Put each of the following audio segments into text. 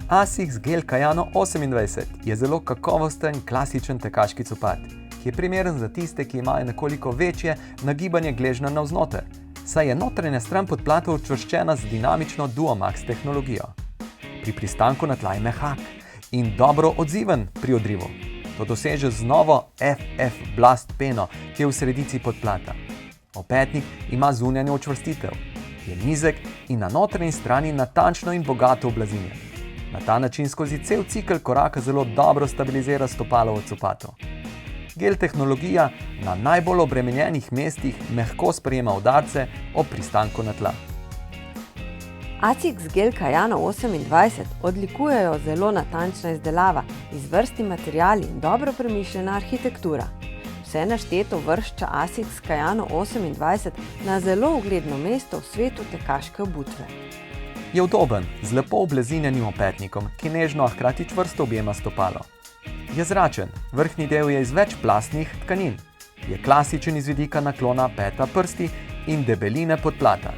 Asics Gel Kayano 28 je zelo kakovosten klasičen tekaški copat, ki je primeren za tiste, ki imajo nekoliko večje nagibanje gležnja navznoter, saj je notranja stran podplata učvrščena z dinamično Duomax tehnologijo. Pri pristanku na tla je mehak in dobro odziven pri odrivu. To doseže z novo FF Blast peno, ki je v sredici podplata. Opetnik ima zunanjo učvrstitev, je nizek in na notranji strani natančno in bogato oblazinjen. Na ta način skozi cel cikel koraka zelo dobro stabilizira stopalo v copatu. Gel tehnologija na najbolj obremenjenih mestih mehko sprejema udarce ob pristanku na tla. Asics Gel Kayano 28 odlikujejo zelo natančna izdelava, izvrstni materiali in dobro premišljena arhitektura. Vse našteto vršča Asics Kayano 28 na zelo ugledno mesto v svetu tekaške obutve. Je udoben, z lepo oblazinjenim opetnikom, ki nežno, a hkrati čvrsto objema stopalo. Je zračen, vrhnji del je iz večplastnih tkanin. Je klasičen iz vidika naklona peta prsti in debeline podplata.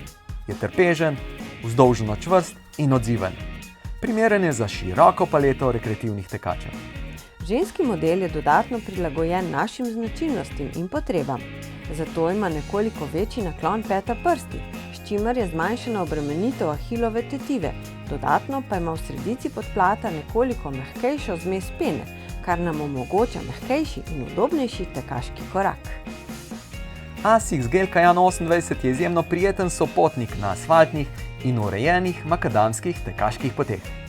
Je trpežen, vzdolžno čvrst in odziven. Primeren je za široko paleto rekreativnih tekačev. Ženski model je dodatno prilagojen našim značilnostim in potrebam. Zato ima nekoliko večji naklon peta prsti, s čimer je zmanjšana obremenitev ahilove tetive. Dodatno pa ima v sredici podplata nekoliko mehkejšo zmes pene, kar nam omogoča mehkejši in udobnejši tekaški korak. Asics Gel Kayano 28 je izjemno prijeten sopotnik na asfaltnih in urejenih makadamskih tekaških poteh.